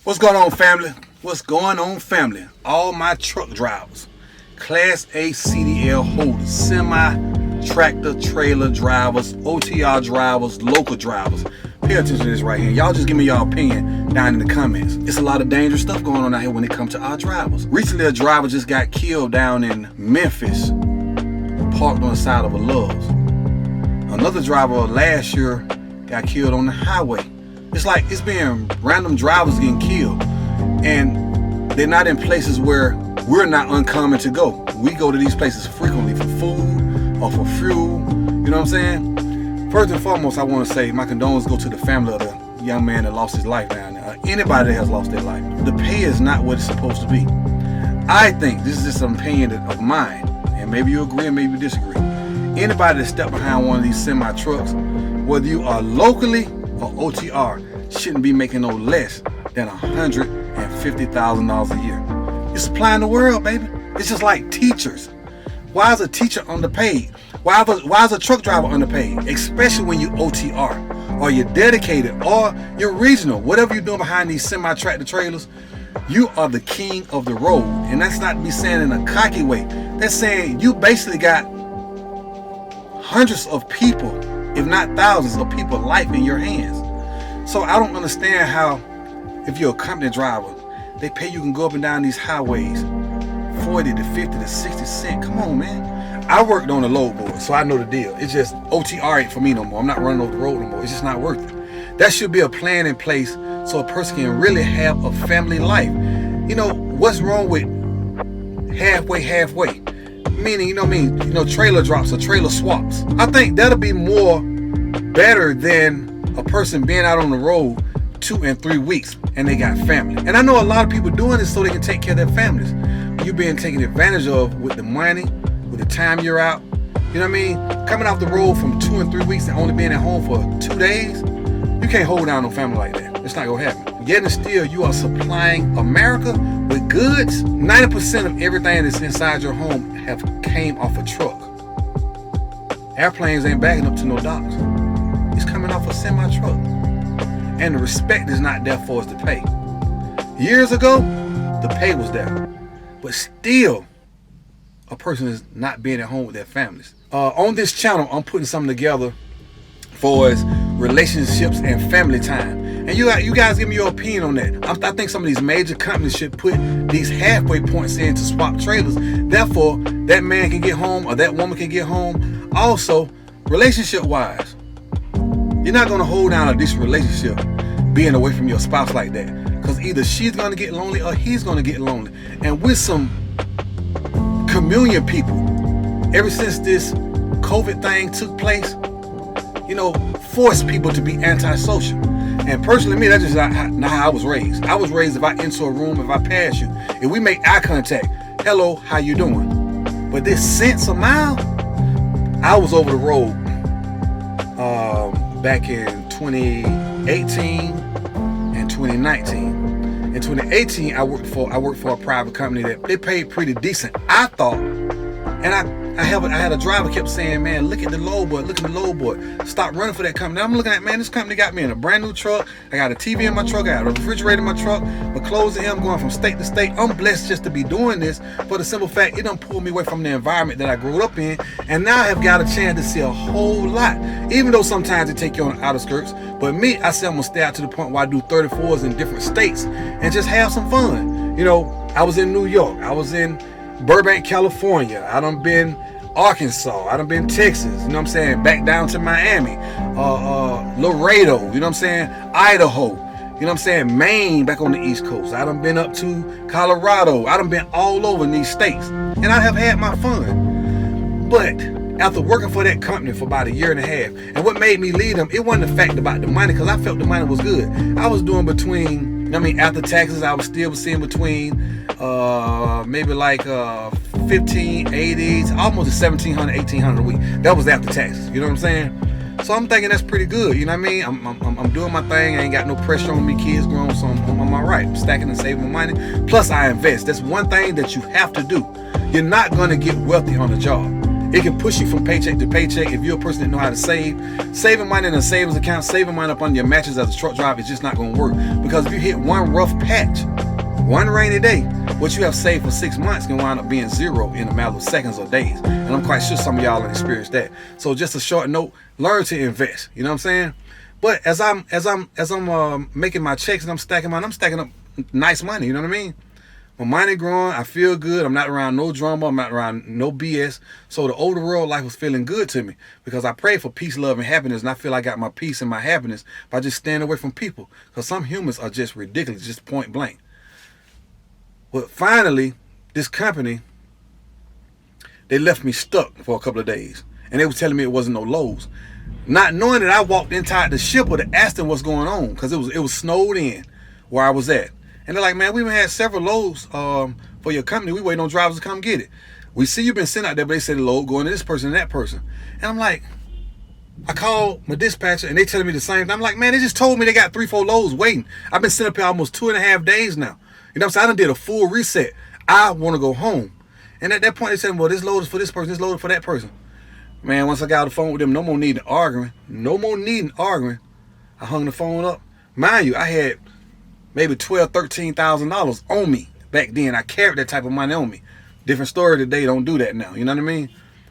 What's going on, family? What's going on, family? All my truck drivers, Class A CDL holders, semi-tractor trailer drivers, OTR drivers, local drivers. Pay attention to this right here. Y'all just give me your opinion down in the comments. It's a lot of dangerous stuff going on out here when it comes to our drivers. Recently, a driver just got killed down in Memphis, parked on the side of a Love's. Another driver last year got killed on the highway. It's like it's being random drivers getting killed, and they're not in places where we're not uncommon to go. We go to these places frequently for food or for fuel. You know what I'm saying? First and foremost, I want to say my condolences go to the family of the young man that lost his life down there. Anybody that has lost their life. The pay is not what it's supposed to be. I think this is just an opinion of mine, and maybe you agree and maybe you disagree. Anybody that step behind one of these semi trucks, whether you are locally or OTR, shouldn't be making no less than $150,000 a year. You're supplying the world, baby. It's just like teachers. Why is a teacher underpaid? Why is a truck driver underpaid? Especially when you OTR, or you're dedicated, or you're regional. Whatever you're doing behind these semi-tractor trailers, you are the king of the road. And that's not to be saying in a cocky way. That's saying you basically got hundreds of people, if not thousands of people's life in your hands. So I don't understand how, if you're a company driver, they pay you can go up and down these highways 40 to 50 to 60 cents. Come on, man. I worked on a load board, so I know the deal. It's just OTR ain't for me no more. I'm not running over the road no more. It's just not worth it. That should be a plan in place so a person can really have a family life. You know, what's wrong with halfway? Meaning, trailer drops or trailer swaps. I think that'll be more better than a person being out on the road 2 and 3 weeks and they got family. And I know a lot of people doing this so they can take care of their families. You're being taken advantage of with the money, with the time you're out. You know what I mean? Coming off the road from 2 and 3 weeks and only being at home for 2 days, you can't hold down no family like that. It's not gonna happen. Yet and still, you are supplying America with goods. 90% of everything that's inside your home have came off a truck. Airplanes ain't backing up to no docks. It's coming off a semi-truck. And the respect is not there for us to pay. Years ago, the pay was there. But still, a person is not being at home with their families. On this channel, I'm putting something together for us, relationships and family time. And you guys give me your opinion on that. I think some of these major companies should put these halfway points in to swap trailers. Therefore, that man can get home or that woman can get home. Also, relationship-wise, you're not going to hold down a decent relationship being away from your spouse like that. Because either she's going to get lonely or he's going to get lonely. And with some communion people, ever since this COVID thing took place, force people to be antisocial. And personally, me, that's just not how I was raised. I was raised, if I enter a room, if I pass you, if we make eye contact, hello, how you doing? But this sense of mile, I was over the road back in 2018 and 2019. In 2018, I worked for a private company that they paid pretty decent, I thought. And I had a driver kept saying, man, look at the load board. Stop running for that company. I'm looking at, man, this company got me in a brand new truck. I got a TV in my truck. I got a refrigerator in my truck. My clothes in here. I'm going from state to state. I'm blessed just to be doing this for the simple fact it done pulled me away from the environment that I grew up in. And now I have got a chance to see a whole lot. Even though sometimes it take you on the outer skirts. But me, I said I'm going to stay out to the point where I do 34s in different states and just have some fun. I was in New York. I was in Burbank, California. I done been Arkansas. I done been Texas. You know what I'm saying? Back down to Miami. Laredo. You know what I'm saying? Idaho. You know what I'm saying? Maine, back on the East Coast. I done been up to Colorado. I done been all over in these states. And I have had my fun. But after working for that company for about 1.5 years, and what made me leave them, it wasn't the fact about the money, because I felt the money was good. I was doing after taxes, I was still seeing between maybe like 1580s, almost $1,700, $1,800 a week. That was after taxes. You know what I'm saying? So I'm thinking that's pretty good. You know what I mean? I'm doing my thing. I ain't got no pressure on me. Kids grown, so I'm all right. I'm stacking and saving my money. Plus, I invest. That's one thing that you have to do. You're not going to get wealthy on the job. It can push you from paycheck to paycheck if you're a person that know how to save. Saving money in a savings account, saving money up on your mattress as a truck driver is just not going to work. Because if you hit one rough patch, one rainy day, what you have saved for 6 months can wind up being zero in a matter of seconds or days. And I'm quite sure some of y'all have experienced that. So just a short note, learn to invest. You know what I'm saying? But as I'm making my checks and I'm stacking up nice money. You know what I mean? My money growing, I feel good. I'm not around no drama. I'm not around no BS. So the older world life was feeling good to me because I prayed for peace, love, and happiness. And I feel I got my peace and my happiness by just staying away from people. Because some humans are just ridiculous, just point blank. But finally, this company, they left me stuck for a couple of days. And they were telling me it wasn't no Lowe's. Not knowing that I walked inside the shipper to ask them what's going on. Because it was snowed in where I was at. And they're like, man, we've had several loads for your company. We waiting on drivers to come get it. We see you've been sent out there, but they said the load going to this person and that person. And I'm like, I called my dispatcher and they telling me the same thing. I'm like, man, they just told me they got 3-4 loads waiting. I've been sitting up here almost 2.5 days now. You know what I'm saying? I done did a full reset. I want to go home. And at that point, they said, well, this load is for this person, this load is for that person. Man, once I got on the phone with them, no more needing arguing. No more needing arguing. I hung the phone up. Mind you, I had maybe $12,000, $13,000 on me back then. I carried that type of money on me. Different story today, don't do that now. You know what I mean?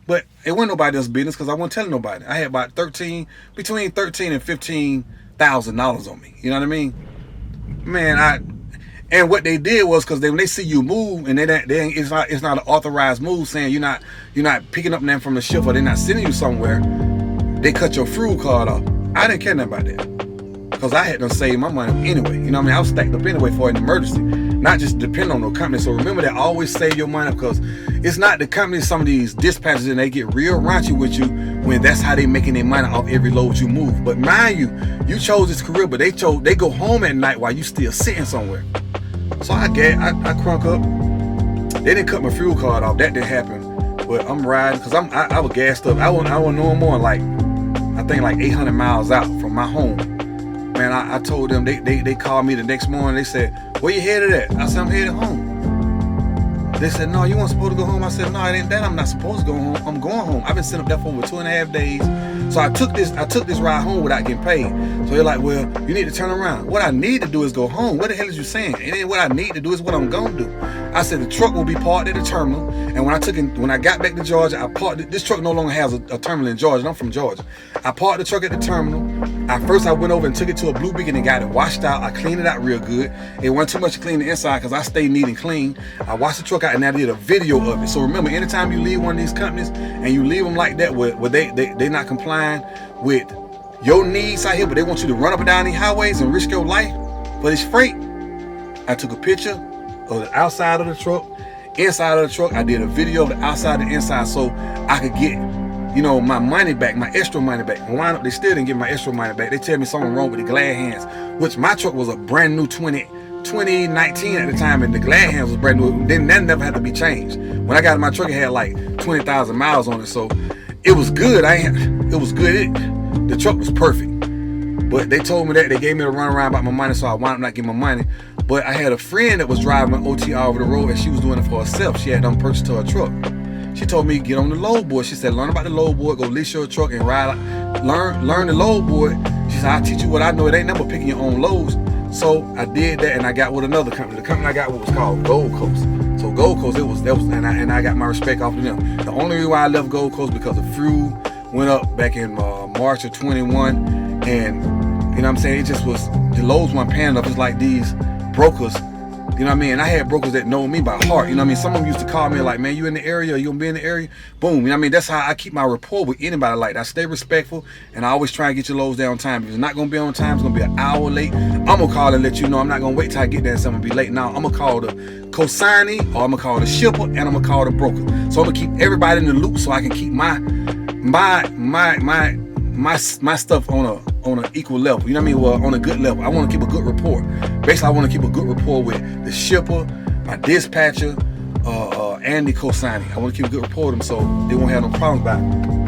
But it wasn't nobody else's business because I wasn't telling nobody. I had about between $13,000 and $15,000 on me. You know what I mean? Man, and what they did was because when they see you move and it's not an authorized move saying you're not picking up them from the ship or they're not sending you somewhere, they cut your fuel card off. I didn't care nothing about that. Because I had to save my money anyway. You know what I mean? I was stacked up anyway for an emergency. Not just depend on no company. So remember that, always save your money because it's not the company, some of these dispatchers, and they get real raunchy with you when that's how they making their money off every load you move. But mind you chose this career, but they go home at night while you still sitting somewhere. So I crunk up. They didn't cut my fuel card off. That didn't happen. But I'm riding because I was gassed up. I was no more like, I think like 800 miles out from my home. Man, I told them, they called me the next morning. They said, where you headed at? I said, I'm headed home. They said, no, you weren't supposed to go home. I said, no, it ain't that. I'm not supposed to go home. I'm going home. I've been sitting up there for over 2.5 days. So I took this ride home without getting paid. So they're like, well, you need to turn around. What I need to do is go home. What the hell is you saying? And then what I need to do is what I'm going to do. I said, the truck will be parked at the terminal. And when I got back to Georgia, I parked it. This truck no longer has a terminal in Georgia. I'm from Georgia. I parked the truck at the terminal. I went over and took it to a Blue Beacon and got it washed out. I cleaned it out real good. It wasn't too much to clean the inside because I stay neat and clean. I washed the truck out and I did a video of it. So remember, anytime you leave one of these companies and you leave them like that where they not complying with your needs out here, but they want you to run up and down these highways and risk your life for this freight. I took a picture of the outside of the truck, inside of the truck. I did a video of the outside and inside so I could get, my money back, my extra money back. And wind up, they still didn't get my extra money back. They tell me something wrong with the glad hands, which my truck was a brand new 2019 at the time, and the glad hands was brand new. Then that never had to be changed. When I got in my truck, it had like 20,000 miles on it, so it was good. It was good. The truck was perfect. But they told me that. They gave me a run around about my money, so I wound up not getting my money. But I had a friend that was driving an OTR over the road, and she was doing it for herself. She had done purchase to her truck. She told me, get on the load board. She said, learn about the load board, go lease your truck and ride. Learn the load board. She said, I'll teach you what I know. It ain't never picking your own loads. So I did that, and I got with another company. The company I got with was called Gold Coast. So Gold Coast, and I got my respect off of them. The only reason why I left Gold Coast because the fuel went up back in March of 21, and you know what I'm saying, it just was, the loads weren't paying enough. It's like these brokers, you know what I mean? I had brokers that know me by heart, you know what I mean? Some of them used to call me like, man, you in the area? You gonna be in the area? Boom, you know what I mean? That's how I keep my rapport with anybody like that. I stay respectful, and I always try and get your loads there on time. If it's not gonna be on time, it's gonna be an hour late, I'm gonna call and let you know. I'm not gonna wait till I get there and say I'm gonna be late. Now, I'm gonna call the consignee, or I'm gonna call the shipper, and I'm gonna call the broker. So I'm gonna keep everybody in the loop so I can keep my stuff on a equal level. You know what I mean? Well, on a good level. I want to keep a good rapport. Basically, I want to keep a good rapport with the shipper, my dispatcher, and the consignee. I want to keep a good rapport with them so they won't have no problems about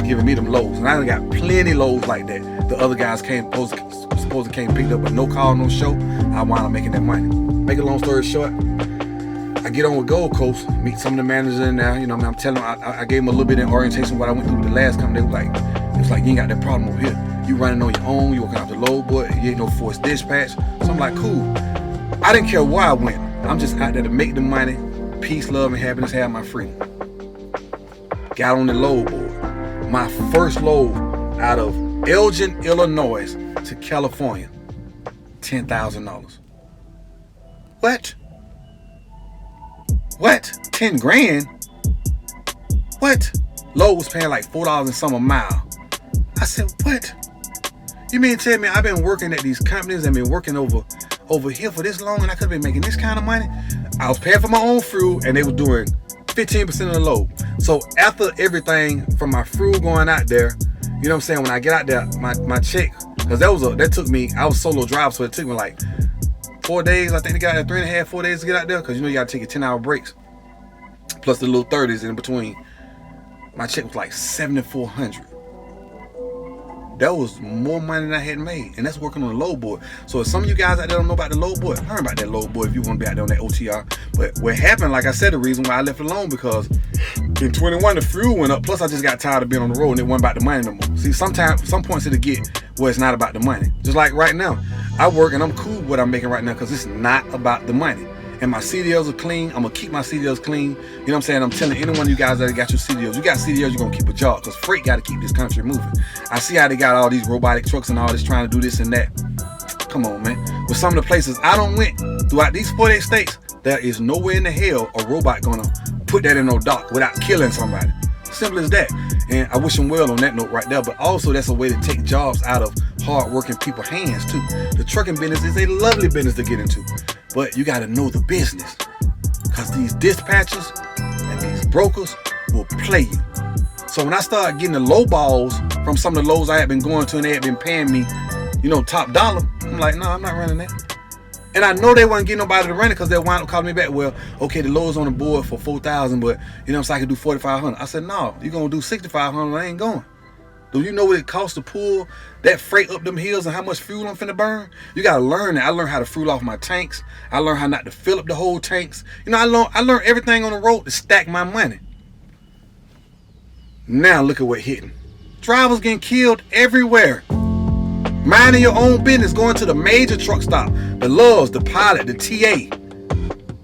giving me them loads. And I done got plenty loads like that. The other guys supposed to came picked up, but no call, no show. I wound up making that money. Make a long story short, I get on with Gold Coast, meet some of the managers in there. You know, I'm telling them, I gave them a little bit of orientation of what I went through with the last company. They was like, you ain't got that problem over here. You running on your own. You working off the load boy. You ain't no forced dispatch. So I'm like, cool. I didn't care where I went. I'm just out there to make the money, peace, love, and happiness, have my freedom. Got on the load board. My first load out of Elgin, Illinois to California, $10,000. What? 10 grand? What? Load was paying like $4 and some a mile. I said, what? You mean to tell me I've been working at these companies and been working over here for this long and I could have been making this kind of money? I was paying for my own fuel and they were doing 15% of the load. So after everything from my fuel going out there, you know what I'm saying, when I get out there, my check, because that took me, I was solo driver, so it took me like 4 days, I think they got there, 3.5, 4 days to get out there, because you know you got to take your 10-hour breaks, plus the little 30s in between. My check was like $7,400. That was more money than I had made, and that's working on the load board. So if some of you guys out there don't know about the load board, learn about that load board if you want to be out there on that OTR. But what happened, like I said, the reason why I left it alone, because in 21 the fuel went up, plus I just got tired of being on the road and it wasn't about the money no more. See, some points it'll get where it's not about the money. Just like right now, I work and I'm cool with what I'm making right now because it's not about the money. And my CDLs are clean. I'm gonna keep my CDLs clean. You know what I'm saying? I'm telling any one of you guys that got your CDLs, you got CDLs, you're gonna keep a job, because freight gotta keep this country moving. I see how they got all these robotic trucks and all this trying to do this and that. Come on, man. With some of the places I don't went throughout these 48 states, there is nowhere in the hell a robot gonna put that in no dock without killing somebody. Simple as that. And I wish them well on that note right there. But also that's a way to take jobs out of hard-working people's hands too. The trucking business is a lovely business to get into, but you got to know the business, because these dispatchers and these brokers will play you. So when I started getting the low balls from some of the lows I had been going to, and they had been paying me, you know, top dollar, I'm like, no, I'm not running that. And I know they wasn't getting nobody to run it, because they'll wind up calling me back. Well, okay, the low's on the board for 4,000, but you know, so I can do 4,500. I said, no, you're gonna do 6,500. I ain't going. Do you know what it costs to pull that freight up them hills and how much fuel I'm finna burn? You gotta learn that. I learned how to fuel off my tanks. I learned how not to fill up the whole tanks. You know, I learned everything on the road to stack my money. Now look at what hitting. Drivers getting killed everywhere. Minding your own business, going to the major truck stop, the Loves, the Pilot, the TA.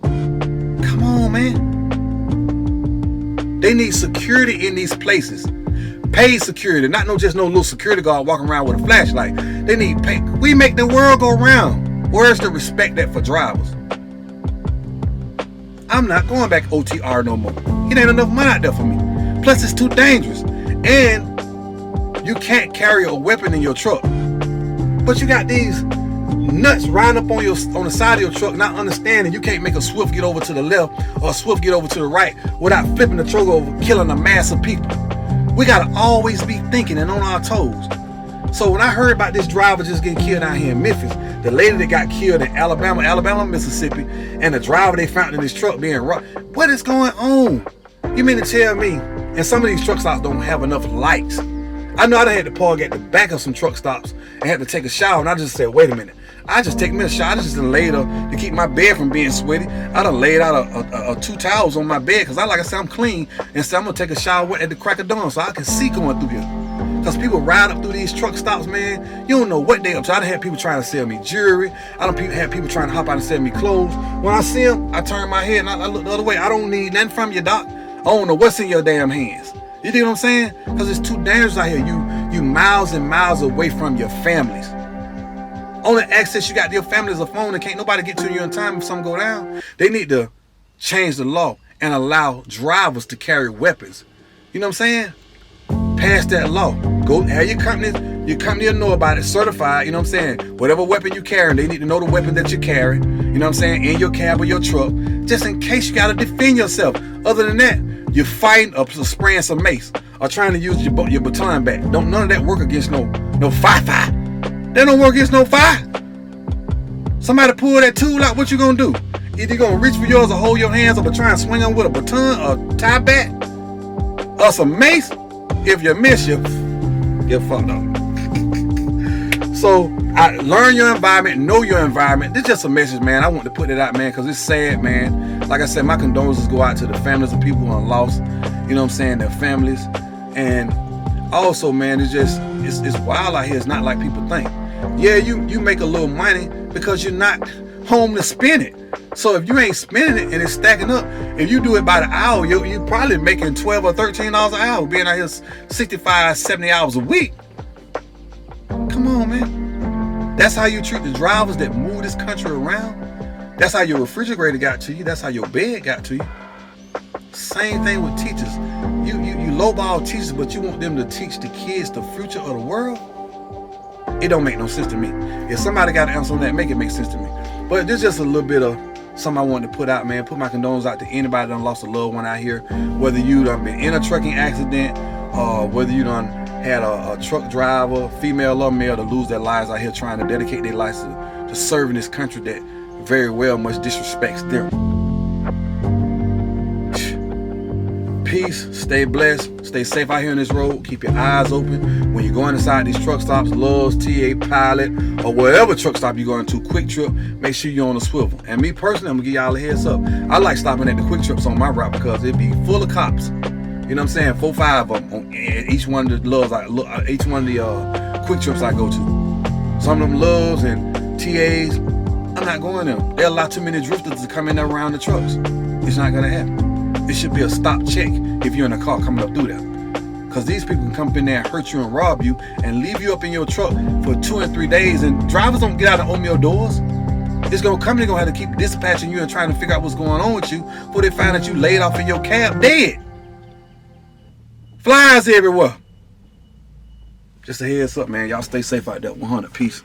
Come on, man. They need security in these places. Paid security, not just no little security guard walking around with a flashlight. They need pay. We make the world go round. Where's the respect that for drivers? I'm not going back OTR no more. It ain't enough money out there for me. Plus, it's too dangerous. And you can't carry a weapon in your truck. But you got these nuts riding up on the side of your truck, not understanding you can't make a Swift get over to the left or a Swift get over to the right without flipping the truck over, killing a mass of people. We gotta always be thinking and on our toes. So when I heard about this driver just getting killed out here in Memphis, the lady that got killed in Alabama, Mississippi, and the driver they found in his truck being robbed, what is going on? You mean to tell me, and some of these truck stops don't have enough lights? I know I done had to park at the back of some truck stops and had to take a shower, and I just said, wait a minute. I just take me a shower. I just done laid up to keep my bed from being sweaty. I done laid out a 2 towels on my bed, because like I said, I'm clean, and so I'm gonna take a shower at the crack of dawn so I can see going through here. Because people ride up through these truck stops, man. You don't know what they up to. I done had people trying to sell me jewelry. I done had people trying to hop out and sell me clothes. When I see them, I turn my head and I look the other way. I don't need nothing from you, doc. I don't know what's in your damn hands. You dig what I'm saying? Because it's too dangerous out here. You miles and miles away from your families. Only access you got to your family is a phone, and can't nobody get to you in time if something go down. They need to change the law and allow drivers to carry weapons. You know what I'm saying? Pass that law. Go have your company will know about it, certified, you know what I'm saying? Whatever weapon you carry, they need to know the weapon that you're carrying, you know what I'm saying, in your cab or your truck, just in case you got to defend yourself. Other than that, you're fighting or spraying some mace or trying to use your baton back. None of that work against no fi-fi. That don't work against no fire. Somebody pull that tool out, what you gonna do? Either you gonna reach for yours or hold your hands up or try and swing them with a baton or tie back or some mace. If you miss, you get fucked up. So learn your environment, know your environment. This is just a message, man. I want to put it out, man, because it's sad, man. Like I said, my condolences go out to the families of people who are lost, you know what I'm saying, their families. And also, man, it's wild out here. It's not like people think. Yeah, you make a little money because you're not home to spend it. So if you ain't spending it and it's stacking up, if you do it by the hour, you're probably making $12 or $13 an hour, being out here 65, 70 hours a week. Come on, man. That's how you treat the drivers that move this country around. That's how your refrigerator got to you. That's how your bed got to you. Same thing with teachers. You lowball teachers, but you want them to teach the kids the future of the world. It don't make no sense to me. If somebody got an answer on that, make it make sense to me. But there's just a little bit of something I wanted to put out, man. Put my condolences out to anybody that done lost a loved one out here. Whether you done been in a trucking accident, or whether you done had a truck driver, female or male, to lose their lives out here trying to dedicate their lives to serving this country that very well much disrespects them. Peace, stay blessed, stay safe out here on this road. Keep your eyes open when you're going inside these truck stops, Love's, TA, Pilot, or whatever truck stop you're going to, Quick Trip. Make sure you're on the swivel. And me personally, I'm gonna give y'all a heads up. I like stopping at the Quick Trips on my route because it be full of cops. You know what I'm saying? 4, 5 of them on each one of the Loves, each one of the Quick Trips I go to. Some of them Loves and TAs, I'm not going there. There are a lot too many drifters to come in there around the trucks. It's not gonna happen. It should be a stop check if you're in a car coming up through there. Because these people can come up in there and hurt you and rob you and leave you up in your truck for 2 and 3 days, and drivers don't get out and open your doors. It's gonna come, they're gonna have to keep dispatching you and trying to figure out what's going on with you before they find that you laid off in your cab dead. Flies everywhere. Just a heads up, man. Y'all stay safe out there. 100. Peace.